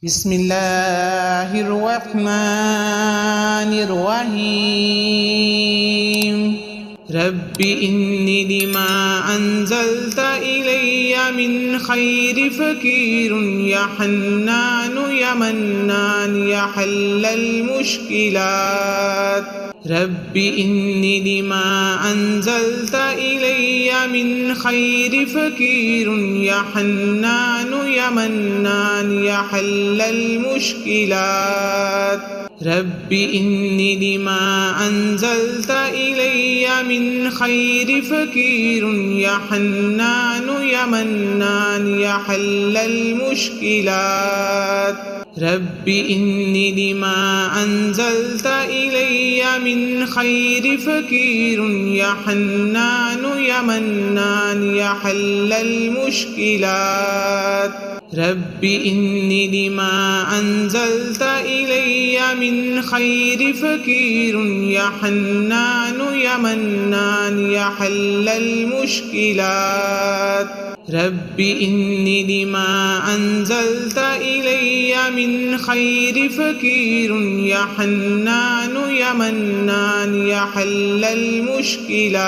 بسم الله الرحمن الرحيم رب إني لما أنزلت إلي من خير فقير يا حنان يا منان يا حل المشكلات رب إني لما أنزلت إلي من خير فقير يا حنان يا منان يا حل المشكلات رب إني لما أنزلت إلي من خير فقير يا حنان يا منان يا حل المشكلات رب إني لما أنزلت إلي من خير فقير يا حنان يا منان يا حل المشكلات رب إني لما أنزلت إلي من خير فقير يا حنان يا منان يا حل المشكلات رب إني لما أنزلت إلي من خير فقير يا حنان يا منان يا حل المشكلات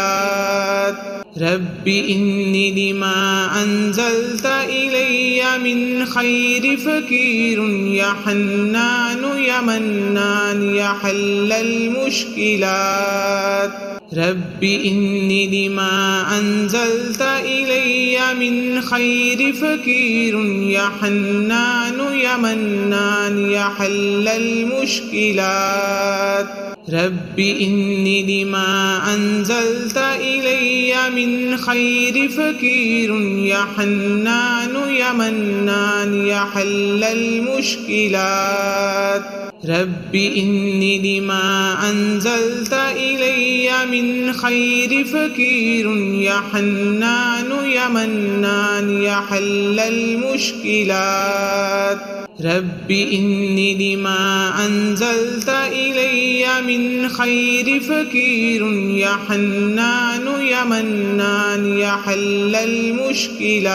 رب إني لما أنزلت إلي من خير فقير يا حنان يا منان يا حل المشكلات رب إني لما أنزلت إلي من خير فقير يا حنان يا منان يا حل المشكلات رب إني لما أنزلت إلي من خير فقير يا حنان يا منان يا حل المشكلات رب إني لما أنزلت إلي من خير فقير يا حنان يا منان يا حل المشكلات رب إني لما أنزلت إلي من خير فقير يا حنان يا منان يا حل المشكلات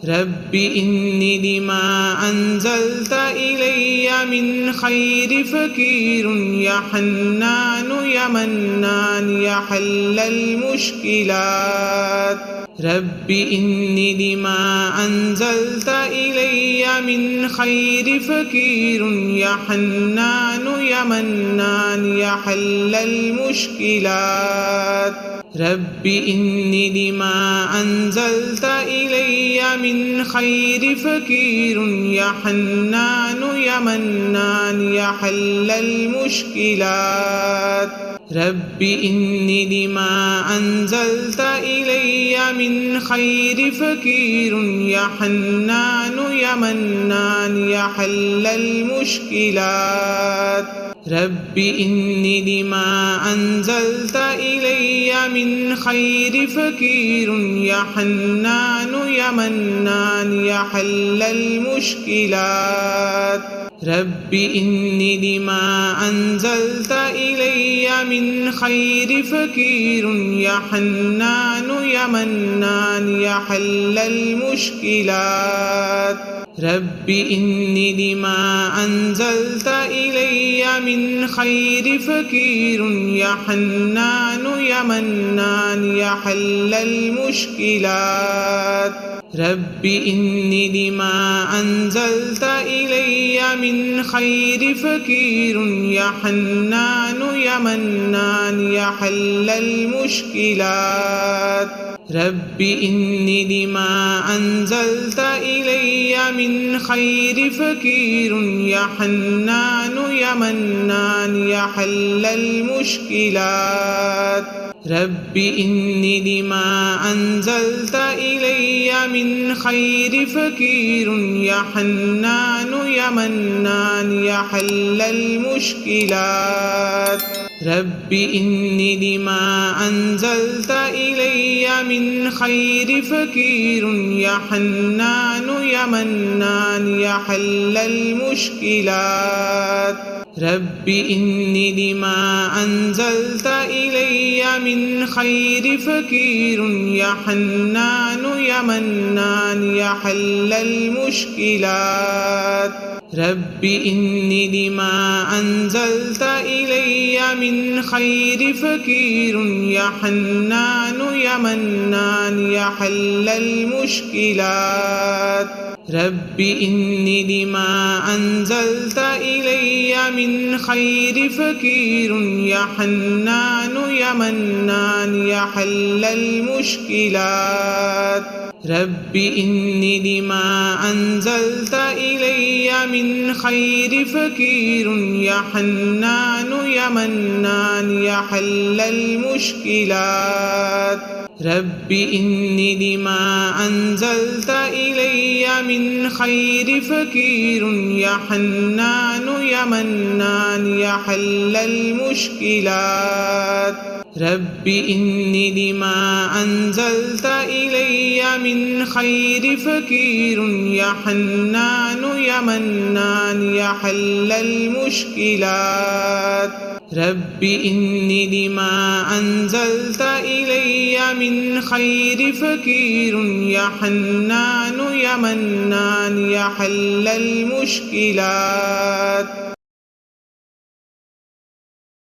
رب إني لما أنزلت إلي من خير فقير يا حنان يا منان يا حل المشكلات رب إني لما أنزلت إلي من خير فقير يا حنان يا منان يا حل المشكلات رب إني لما أنزلت إلي من خير فقير يا حنان يا منان يا حل المشكلات رب إني لما أنزلت إلي من خير فقير يا حنان يا منان يا حل المشكلات رب إني لما أنزلت إلي من خير فقير يا حنان يا منان يا حل المشكلات رب إني لما أنزلت إلي من خير فقير يا حنان يا منان يا حل المشكلات رب إني لما أنزلت إلي من خير فقير يا حنان يا منان يا حل المشكلات رب إني لما أنزلت إلي من خير فقير يا حنان يا منان يا حل المشكلات رب إني لما أنزلت إلي من خير فقير يا حنان يا منان يا حل المشكلات رب إني لما أنزلت إلي من خير فقير يا حنان يا منان يا حل المشكلات رب إني لما أنزلت إلي من خير فقير يا حنان يا منان يا حل المشكلات رب إني لما أنزلت إلي من خير فقير يا حنان يا منان يا حل المشكلات رب إني لما أنزلت إلي من خير فقير يا حنان يا منان يا حل المشكلات رب إني لما أنزلت إلي من خير فقير يا حنان يا منان يا حل المشكلات رب إني لما أنزلت إلي من خير فقير يا حنان يا منان يا حل المشكلات رب إني لما أنزلت إلي من خير فقير يا حنان يا منان يا حل المشكلات رب إني لما أنزلت إلي من خير فقير يا حنان يا منان يا حل المشكلات رب إني لما أنزلت إلي من خير فقير يا حنان يا منان يا حل المشكلات